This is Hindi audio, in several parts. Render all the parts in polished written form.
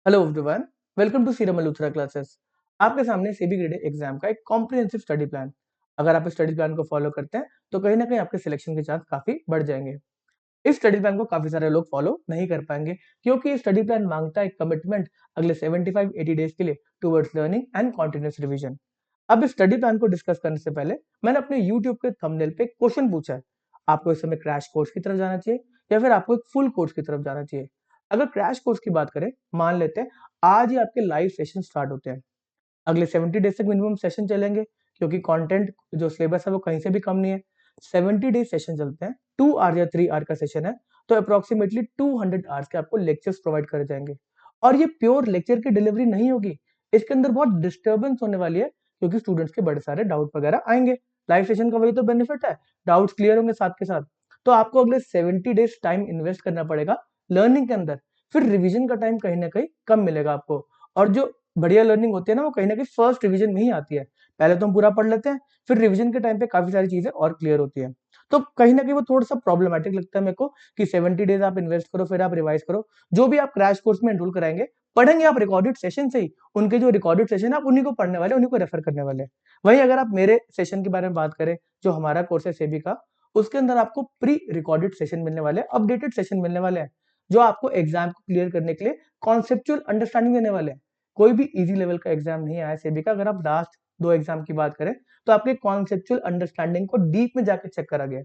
Hello everyone, welcome to Seeram Malhotra classes. आपके सामने सेबी ग्रेड एग्जाम का एक कॉम्प्रिहेंसिव स्टडी प्लान। अगर आप इस स्टडी प्लान को फॉलो करते हैं तो कहीं ना कहीं आपके सिलेक्शन के चांस काफी बढ़ जाएंगे। इस स्टडी प्लान को काफी सारे लोग फॉलो नहीं कर पाएंगे क्योंकि ये स्टडी प्लान मांगता है एक कमिटमेंट अगले 75-80 डेज के लिए towards learning and continuous revision. अब इस स्टडी प्लान को डिस्कस करने से पहले मैंने अपने यूट्यूब के थंबनेल पे क्वेश्चन पूछा है, आपको इस समय क्रैश कोर्स की तरफ जाना चाहिए या फिर आपको एक फुल कोर्स की तरफ जाना चाहिए। अगर क्रैश कोर्स की बात करें, मान लेते हैं आज ही आपके लाइव सेशन स्टार्ट होते हैं। अगले 70 डेज तक मिनिमम सेशन चलेंगे क्योंकि कंटेंट जो सिलेबस है वो कहीं से भी कम नहीं है। 70 डेज सेशन चलते हैं, 2 आवर या 3 आवर का सेशन है, तो अप्रोक्सीमेटली 200 आवर्स के आपको लेक्चर्स प्रोवाइड करे जाएंगे। और ये प्योर लेक्चर की डिलीवरी नहीं होगी, इसके अंदर बहुत डिस्टर्बेंस होने वाली है क्योंकि स्टूडेंट्स के बड़े सारे डाउट वगैरह आएंगे। लाइव सेशन का वही तो बेनिफिट है, डाउट्स क्लियर होंगे साथ के साथ। तो आपको अगले 70 डेज टाइम इन्वेस्ट करना पड़ेगा लर्निंग के अंदर, फिर रिवीजन का टाइम कहीं ना कहीं कम मिलेगा आपको। और जो बढ़िया लर्निंग होती है ना, वो कहीं ना कहीं फर्स्ट रिवीजन में ही आती है। पहले तो हम पूरा पढ़ लेते हैं, फिर रिवीजन के टाइम पे काफी सारी चीजें और क्लियर होती है। तो कहीं ना कहीं वो थोड़ा सा प्रॉब्लमेटिक लगता है मेरे को कि 70 डेज आप इन्वेस्ट करो फिर आप रिवाइज करो। जो भी आप क्रैश कोर्स में एनरोल कराएंगे, पढ़ेंगे आप रिकॉर्डेड सेशन से ही। उनके जो रिकॉर्डेड सेशन आप उन्हीं को पढ़ने वाले, उन्हीं को रेफर करने वाले। वहीं अगर आप मेरे सेशन के बारे में बात करें, जो हमारा कोर्स है सेबी का, उसके अंदर आपको प्री रिकॉर्डेड सेशन मिलने वाले हैं, अपडेटेड सेशन मिलने वाले हैं, जो आपको एग्जाम को क्लियर करने के लिए कॉन्सेप्चुअल अंडरस्टैंडिंग देने वाले हैं। कोई भी इजी लेवल का एग्जाम नहीं आया सेबी का, अगर आप लास्ट 2 एग्जाम की बात करें तो आपके कॉन्सेप्चुअल अंडरस्टैंडिंग को डीप में जाकर चेक करा गया।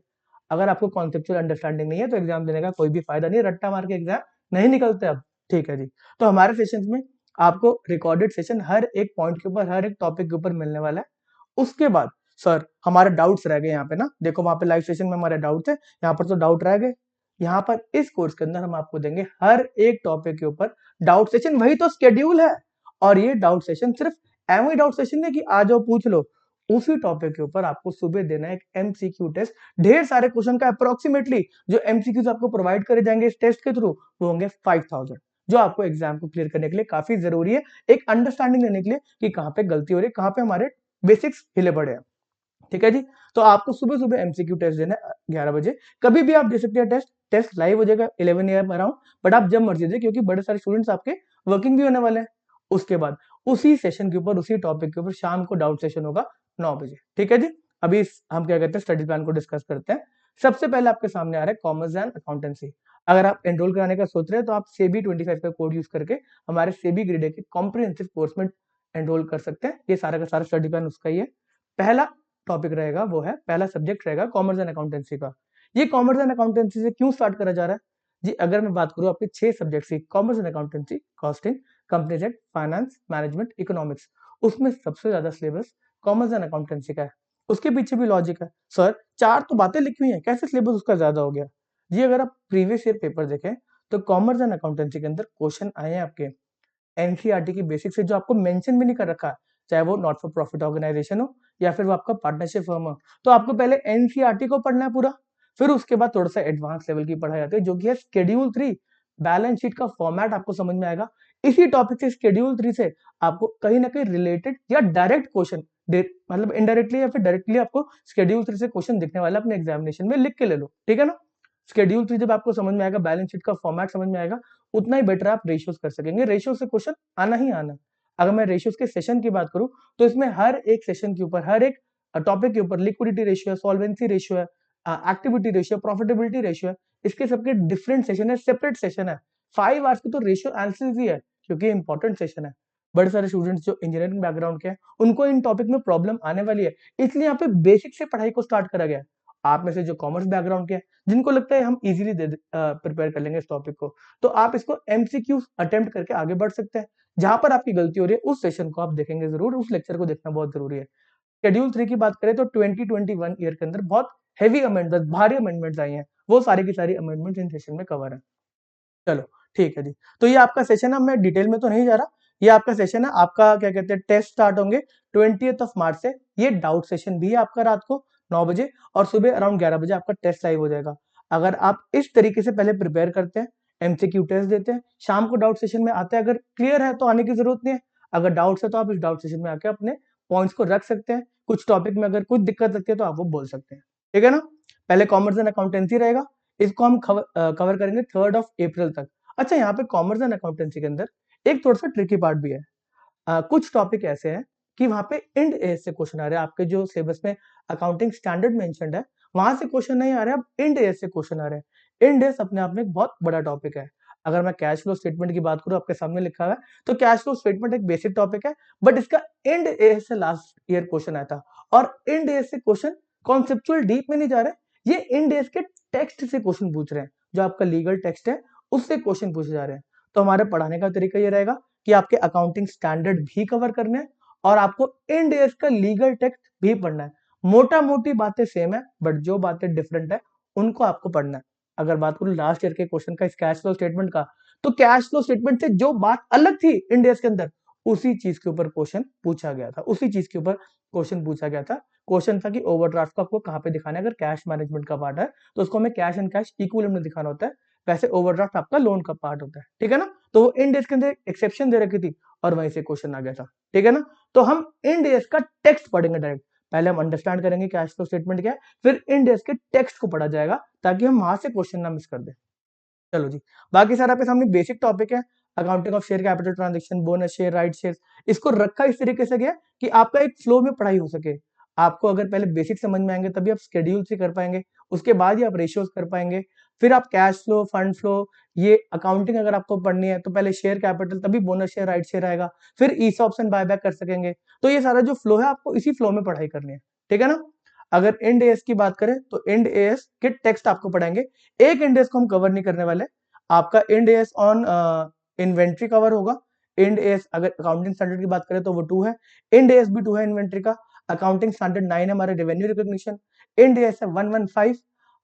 अगर आपको कॉन्सेप्चुअल अंडरस्टैंडिंग नहीं है तो एग्जाम देने का कोई भी फायदा नहीं, रट्टा मार के एग्जाम नहीं निकलते अब। ठीक है जी। तो हमारे सेशन में आपको रिकॉर्डेड सेशन हर एक पॉइंट के ऊपर, हर एक टॉपिक के ऊपर मिलने वाला है। उसके बाद सर हमारे डाउट्स रह गए यहाँ पे ना, देखो वहां पे लाइव सेशन में हमारे डाउट थे, यहाँ पर तो डाउट रह गए। यहाँ पर इस कोर्स के अंदर हम आपको देंगे हर एक टॉपिक के ऊपर डाउट सेशन, वही तो स्केड्यूल है। और ये डाउट सेशन सिर्फ एमओ डाउट सेशन नहीं कि आ जाओ पूछ लो, उसी टॉपिक के ऊपर आपको सुबह देना है एक एमसीक्यू टेस्ट। ढेर सारे क्वेश्चन का अप्रोक्सीमेटली जो एमसीक्यूज आपको प्रोवाइड करे जाएंगे इस टेस्ट के थ्रू, वो होंगे 5000, जो आपको एग्जाम को क्लियर करने के लिए काफी जरूरी है, एक अंडरस्टैंडिंग लेने के लिए कि कहाँ पे गलती हो रही है, कहाँ पे हमारे बेसिक्स हिले पड़े हैं। ठीक है जी। तो आपको सुबह सुबह एमसीक्यू टेस्ट देना है 11 बजे। कभी भी आप दे सकते हैं टेस्ट, टेस्ट लाइव हो जाएगा 11 AM अराउंड, बट आप जब मर्जी दे क्योंकि बड़े सारे स्टूडेंट्स आपके वर्किंग भी होने वाले हैं। उसके बाद उसी सेशन के ऊपर, उसी टॉपिक के ऊपर शाम को डाउट सेशन होगा 9 बजे। ठीक है जी। अभी हम क्या कहते हैं, स्टडी प्लान को डिस्कस करते हैं। सबसे पहले आपके सामने आ रहा है कॉमर्स एंड अकाउंटेंसी। अगर आप एनरोल कराने का सोच रहे हैं तो आप सेबी 25 का कोड यूज करके हमारे सेबी ग्रेड के कॉम्प्रिहेंसिव कोर्स में एनरोल कर सकते हैं। ये सारा का सारा स्टडी प्लान उसका ही है। पहला टॉपिक रहेगा वो है, पहला सब्जेक्ट रहेगा कॉमर्स एंड अकाउंटेंसी का। ये कॉमर्स एंड अकाउंटेंसी से क्यों स्टार्ट करा जा रहा है जी? अगर मैं बात करूं आपके 6 सब्जेक्ट की, commerce and accountancy, costing, company jet, finance management, economics, उसमें सबसे ज्यादा सिलेबस कॉमर्स एंड अकाउंटेंसी का है। उसके पीछे भी लॉजिक है, सर 4 तो बातें लिखी हुई है, कैसे सिलेबस उसका ज्यादा हो गया जी? अगर आप प्रीवियस ईयर पेपर देखें तो कॉमर्स एंड अकाउंटेंसी के अंदर क्वेश्चन आए हैं आपके एनसीईआरटी की बेसिक से, जो आपको मेंशन भी नहीं कर रखा, चाहे वो नॉट फॉर प्रॉफिट ऑर्गेनाइजेशन हो या फिर वो आपका पार्टनरशिप फर्म हो। तो आपको पहले एनसीईआरटी को पढ़ना है पूरा, फिर उसके बाद थोड़ा सा एडवांस लेवल की पढ़ाई आती है जो कि है शेड्यूल 3। बैलेंस शीट का फॉर्मेट आपको समझ में आएगा। इसी टॉपिक से, शेड्यूल 3 से आपको कहीं ना कहीं रिलेटेड या डायरेक्ट क्वेश्चन, मतलब इनडायरेक्टली या फिर डायरेक्टली आपको शेड्यूल 3 से क्वेश्चन दिखने वाला, अपने एग्जामिनेशन में लिख के ले लो। ठीक है ना? शेड्यूल 3 जब आपको समझ में आएगा, बैलेंस शीट का फॉर्मेट समझ में आएगा, उतना ही बेटर आप रेशियोज कर सकेंगे। रेशियो से क्वेश्चन आना ही आना है। अगर मैं रेशियोज के सेशन की बात करूं तो इसमें हर एक सेशन के ऊपर, हर एक टॉपिक के ऊपर लिक्विडिटी रेशियो है, सॉल्वेंसी रेशियो है, एक्टिविटी रेशियो, प्रॉफिटेबिलिटी रेशियो है। इसके सबके डिफरेंट सेशन है, सेपरेट सेशन है। 5 आवर्स की तो रेशियो एनालिसिस ही है क्योंकि इंपॉर्टेंट सेशन है। बड़े सारे स्टूडेंट्स जो इंजीनियरिंग बैकग्राउंड के हैं उनको इन टॉपिक में प्रॉब्लम आने वाली है, इसलिए यहाँ पे बेसिक से पढ़ाई को स्टार्ट करा गया है। आप में से जो कॉमर्स बैकग्राउंड के हैं, जिनको लगता है हम इजीली प्रिपेयर कर लेंगे इस टॉपिक को, तो आप इसको एमसीक्यू अटेम्प्ट करके आगे बढ़ सकते हैं। जहां पर आपकी गलती हो रही है उस सेशन को आप देखेंगे जरूर, उस लेक्चर को देखना बहुत जरूरी है। शेड्यूल 3 की बात करें तो 2021 ईयर के अंदर बहुत हेवी अमेंडमेंट, भारी अमेंडमेंट आई हैं, वो सारी की सारी अमेंडमेंट इन सेशन में कवर है। चलो ठीक है जी। तो ये आपका सेशन है, मैं डिटेल में तो नहीं जा रहा। ये आपका सेशन है, आपका क्या कहते हैं, टेस्ट स्टार्ट होंगे 20 मार्च से। ये डाउट सेशन भी है आपका रात को 9 बजे, और सुबह अराउंड 11 बजे आपका टेस्ट लाइव हो जाएगा। अगर आप इस तरीके से पहले प्रिपेयर करते हैं, एमसीक्यू टेस्ट देते हैं, शाम को डाउट सेशन में आते हैं, अगर क्लियर है तो आने की जरूरत नहीं है। अगर डाउट्स है तो आप इस डाउट सेशन में आके अपने पॉइंट्स को रख सकते हैं। कुछ टॉपिक में अगर कुछ दिक्कत लगती है तो आप वो बोल सकते हैं। ठीक है ना? पहले कॉमर्स एंड अकाउंटेंसी रहेगा, इसको हम कवर करेंगे 3rd ऑफ अप्रैल तक। अच्छा, यहाँ पे कॉमर्स एंड अकाउंटेंसी के अंदर एक थोड़ा सा ट्रिकी पार्ट भी है। कुछ टॉपिक ऐसे हैं कि वहाँ पे इंड एज से क्वेश्चन आ रहे हैं। आपके जो सिलेबस में अकाउंटिंग स्टैंडर्ड मेंशन्ड है, वहां से क्वेश्चन नहीं आ रहे, अब इंड एज से क्वेश्चन आ रहे हैं। इंड एज अपने आप में एक बहुत बड़ा टॉपिक है। अगर मैं कैश फ्लो स्टेटमेंट की बात करूं, आपके सामने लिखा हुआ है, तो कैश फ्लो स्टेटमेंट एक बेसिक टॉपिक है, बट इसका इंड एज से लास्ट ईयर क्वेश्चन आया था। और इंड एज से क्वेश्चन कॉन्सेप्चुअल डीप में नहीं जा रहे, ये इंड एज के टेक्स्ट से क्वेश्चन पूछ रहे हैं। जो आपका लीगल टेक्स्ट है उससे क्वेश्चन पूछे जा रहे हैं। तो हमारे पढ़ाने का तरीका ये रहेगा कि आपके अकाउंटिंग स्टैंडर्ड भी कवर करने हैं और आपको इंड एज का लीगल टेक्स्ट भी पढ़ना है। मोटा मोटी बातें सेम है, बट जो बातें डिफरेंट है उनको आपको पढ़ना है। अगर बात करूं लास्ट ईयर के क्वेश्चन का, इस कैश फ्लो स्टेटमेंट का, तो कैश फ्लो स्टेटमेंट से जो बात अलग थी इंड एज के अंदर, उसी चीज के ऊपर क्वेश्चन पूछा गया था, उसी चीज के ऊपर क्वेश्चन पूछा गया था। क्वेश्चन था कि ओवरड्राफ्ट को आपको कहाँ पे दिखाना है। अगर कैश मैनेजमेंट का पार्ट है तो उसको हमें कैश एंड कैश इक्विलिब्रियम में दिखाना होता है, वैसे ओवरड्राफ्ट आपका लोन का पार्ट होता है, ठीक है ना। तो वो इंड एज के अंदर एक्सेप्शन दे रखी थी और वहीं से क्वेश्चन आ गया था, ठीक है ना। तो हम इंड एज का टेक्स्ट पढ़ेंगे डायरेक्ट। पहले हम अंडरस्टैंड करेंगे कैश फ्लो स्टेटमेंट क्या है, फिर इंड एज के टेक्स्ट को पढ़ा जाएगा ताकि हम वहां से क्वेश्चन ना मिस कर दें। चलो जी, बाकी सारा आपके सामने बेसिक टॉपिक है। Accounting of share capital transaction, bonus share, right share, इसको रखा इस तरीके से गया कि आपका एक फ्लो में पढ़ाई हो सके। आपको अगर पहले बेसिक समझ में आएंगे तभी आप शेड्यूल से कर पाएंगे, उसके बाद ही आप रेशियोज कर पाएंगे, फिर आप कैश फ्लो, फंड फ्लो, ये अकाउंटिंग अगर आपको पढ़नी है तो पहले शेयर कैपिटल, तभी बोनस शेयर, राइट शेयर आएगा, फिर ईसॉप्स एंड बायबैक कर सकेंगे। तो ये सारा जो फ्लो है आपको इसी फ्लो में पढ़ाई करनी है, ठीक है ना। अगर इंड एएस की बात करें तो इंड एएस के टेक्स्ट आपको पढ़ाएंगे। एक इंड एएस को हम कवर नहीं करने वाले। आपका Ind AS on inventory cover होगा। इंड एएस अगर अकाउंटिंग स्टैंडर्ड की बात करें तो वो 2 है। इंड एएस भी 2 है इन्वेंट्री का। अकाउंटिंग स्टैंडर्ड 9 है हमारे रेवेन्यू रिकॉग्निशन। इंड एएस है 115।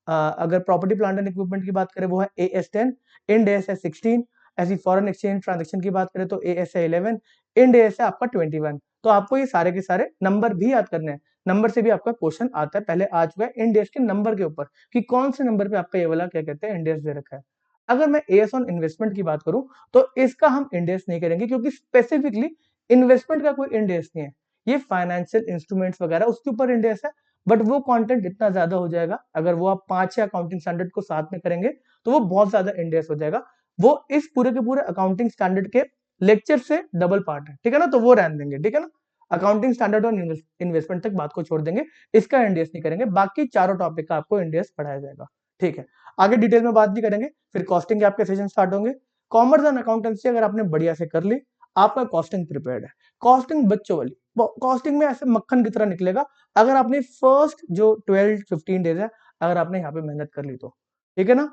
अगर प्रॉपर्टी प्लांट एंड इक्विपमेंट की बात करें वो है एएस 10। इंड एएस है 16। ऐसी फॉरेन एक्सचेंज ट्रांजेक्शन की बात करें तो एएस है 11। इंड एएस है आपका 21। तो आपको ये सारे के सारे नंबर भी याद करने हैं। नंबर से भी आपका क्वेश्चन आता है, पहले आ चुका है इंड एएस के नंबर के ऊपर कि कौन से नंबर पे आपका ये वाला क्या कहते हैं इंड एएस दे रखा है। अगर मैं एएस ऑन इन्वेस्टमेंट की बात करूं तो इसका हम इंड एएस नहीं करेंगे क्योंकि स्पेसिफिकली इन्वेस्टमेंट का कोई इंड एएस नहीं है। ये फाइनेंशियल इंस्ट्रूमेंट्स वगैरह उसके ऊपर इंड एएस है, बट वो कंटेंट इतना ज्यादा हो जाएगा। अगर वो आप 5-6 अकाउंटिंग स्टैंडर्ड को साथ में करेंगे तो वो बहुत ज्यादा इंड एएस हो जाएगा। वो इस पूरे के पूरे अकाउंटिंग स्टैंडर्ड के लेक्चर से डबल पार्ट है, ठीक है ना। तो वो रहने देंगे, ठीक है ना। अकाउंटिंग स्टैंडर्ड और इन्वेस्टमेंट तक बात को छोड़ देंगे, इसका इंड एएस नहीं करेंगे। बाकी चारों टॉपिक का आपको इंड एएस पढ़ाया जाएगा, ठीक है। आगे डिटेल में बात नहीं करेंगे। फिर कॉस्टिंग के आपके सेशन स्टार्ट होंगे। कॉमर्स एंड अकाउंटेंसी अगर आपने बढ़िया से कर ली, आपका कॉस्टिंग प्रिपेयर्ड है। कॉस्टिंग बच्चों वाली कॉस्टिंग में ऐसे मक्खन की तरह निकलेगा अगर आपने फर्स्ट जो 12-15 डेज है अगर आपने यहाँ पे मेहनत कर ली तो, ठीक है ना।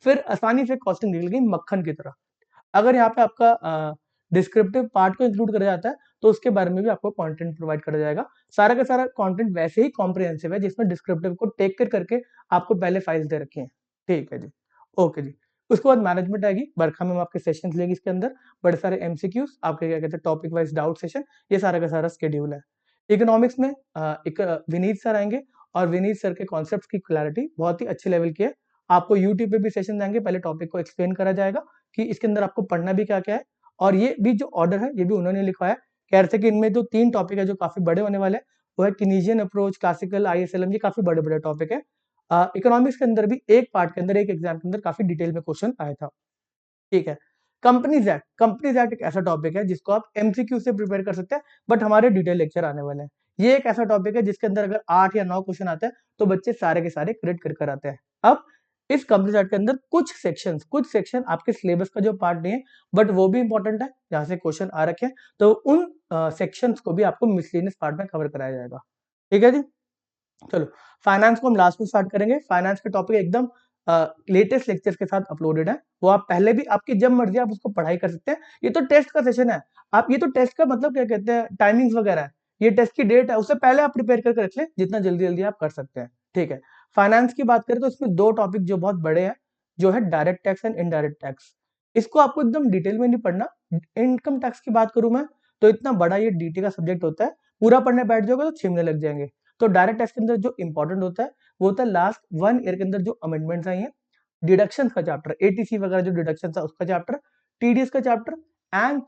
फिर आसानी से कॉस्टिंग निकल गई मक्खन की तरह। अगर यहाँ पे आपका डिस्क्रिप्टिव पार्ट को इंक्लूड करा जाता है तो उसके बारे में भी आपको कंटेंट प्रोवाइड करा जाएगा। सारा का सारा कंटेंट वैसे ही कॉम्प्रिहेंसिव है जिसमें डिस्क्रिप्टिव को टेक कर करके आपको पहले फाइल्स दे रखी हैं, ठीक है जी। ओके जी। उसके बाद मैनेजमेंट आएगी, बरखा में आपके सेशंस लेगी, इसके अंदर बड़े सारे एमसीक्यूज, आपके क्या कहते हैं टॉपिक वाइज डाउट सेशन, ये सारा का सारा स्केड्यूल है। इकोनॉमिक्स में एक विनीत सर आएंगे और विनीत सर के कॉन्सेप्ट की क्लैरिटी बहुत ही अच्छे लेवल की है। आपको यूट्यूब पे भी सेशन देंगे, पहले टॉपिक को एक्सप्लेन करा जाएगा कि इसके अंदर आपको पढ़ना भी क्या क्या है। और ये भी जो ऑर्डर है ये भी उन्होंने लिखवाया, कह रहे थे कि इनमें जो 3 टॉपिक है जो काफी बड़े होने वाले हैं वो है किनीजियन अप्रोच, क्लासिकल, आईएसएलएम, ये काफी बड़े बड़े टॉपिक है। इकोनॉमिक्स के अंदर भी एक पार्ट के अंदर एक एग्जाम के अंदर काफी डिटेल में क्वेश्चन आया था, ठीक है। कंपनीज एक्ट एक ऐसा टॉपिक है जिसको आप एमसीक्यू से प्रिपेयर कर सकते हैं, बट हमारे डिटेल लेक्चर आने वाले हैं। ये एक ऐसा टॉपिक है जिसके अंदर अगर 8 या 9 क्वेश्चन आते हैं तो बच्चे सारे के सारे क्रेडिट कर कर आते हैं। अब इस कंपनीज एक्ट के अंदर कुछ सेक्शन आपके सिलेबस का जो पार्ट नहीं है, बट वो भी इंपॉर्टेंट है, जहां से क्वेश्चन आ रखे हैं, तो उन सेक्शंस को भी आपको मिसलेनियस पार्ट में कवर कराया जाएगा, ठीक है जी। चलो, फाइनेंस को हम लास्ट में स्टार्ट करेंगे। फाइनेंस के टॉपिक एकदम लेटेस्ट लेक्चर्स के साथ अपलोडेड है, वो आप पहले भी आपकी जब मर्जी आप उसको पढ़ाई कर सकते हैं। ये तो टेस्ट का सेशन है, आप ये तो टेस्ट का मतलब क्या कहते हैं टाइमिंग्स वगैरह है, ये टेस्ट की डेट है, उससे पहले आप प्रिपेयर करके रख लें जितना जल्दी जल्दी आप कर सकते हैं, ठीक है। फाइनेंस की बात करें तो इसमें 2 टॉपिक जो बहुत बड़े हैं, जो है direct tax and indirect tax. इसको आपको एकदम डिटेल में नहीं पढ़ना। इनकम टैक्स की बात करूं मैं तो इतना बड़ा ये डीटी का सब्जेक्ट होता है, पूरा पढ़ने बैठ जाओगे तो 6 महीने लग जाएंगे। तो डायरेक्ट टैक्स के अंदर जो इंपॉर्टेंट होता है वो होता है लास्ट 1 ईयर के अंदर जो अमेंडमेंट्स आई हैं, डिडक्शन का चैप्टर, एटीसी वगैरह जो डिडक्शन था उसका चैप्टर, टीडीएस का चैप्टर, एंड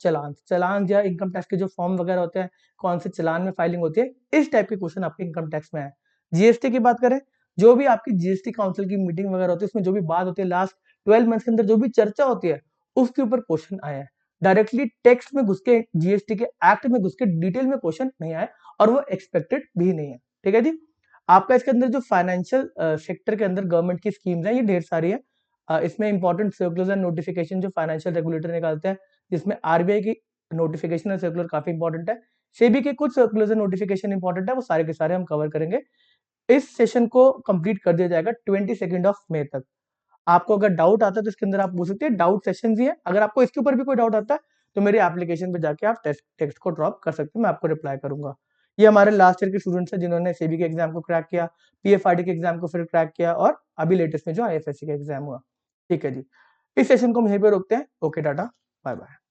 चलान या इनकम टैक्स के जो फॉर्म वगैरह होते हैं, कौन से चलान में फाइलिंग होती है, इस टाइप के क्वेश्चन आपके इनकम टैक्स में है। जीएसटी की बात करें, जो भी आपकी जीएसटी काउंसिल की मीटिंग वगैरह होती है उसमें जो भी बात होती है लास्ट 12 मंथ्स के अंदर जो भी चर्चा होती है उसके ऊपर क्वेश्चन आया है। डायरेक्टली टेक्स्ट में घुस के जीएसटी के एक्ट में घुस के डिटेल में क्वेश्चन नहीं आया और वो एक्सपेक्टेड भी नहीं है। ठीक है जी। आपका इसके अंदर जो फाइनेंशियल सेक्टर के अंदर गवर्नमेंट की स्कीम्स है ये ढेर सारी है। इसमें इंपॉर्टेंट सर्कुलर एंड नोटिफिकेशन जो फाइनेंशियल रेगुलेटर निकालते हैं, जिसमें आरबीआई की नोटिफिकेशन और सर्कुलर काफी इंपॉर्टेंट है। सेबी के कुछ सर्कुलर एंड नोटिफिकेशन इंपॉर्टेंट है, वो सारे के सारे हम कवर करेंगे। इस सेशन को कंप्लीट कर दिया जाएगा 22 तक। आपको अगर डाउट आता है तो इसके अंदर आप पूछ सकते हैं, डाउट सेशन ही है। अगर आपको इसके ऊपर भी कोई डाउट आता है तो मेरे एप्लीकेशन पे जाके आप टेक्स्ट को ड्रॉप कर सकते हैं, मैं आपको रिप्लाई करूंगा। ये हमारे लास्ट ईयर के स्टूडेंट्स हैं जिन्होंने सेबी के एग्जाम को क्रैक किया, पीएफआरडी के एग्जाम को फिर क्रैक किया और अभी लेटेस्ट में जो आईएफएससी का एग्जाम हुआ। ठीक है जी, इस सेशन को हम यहीं पे रोकते हैं। Okay tata, bye bye.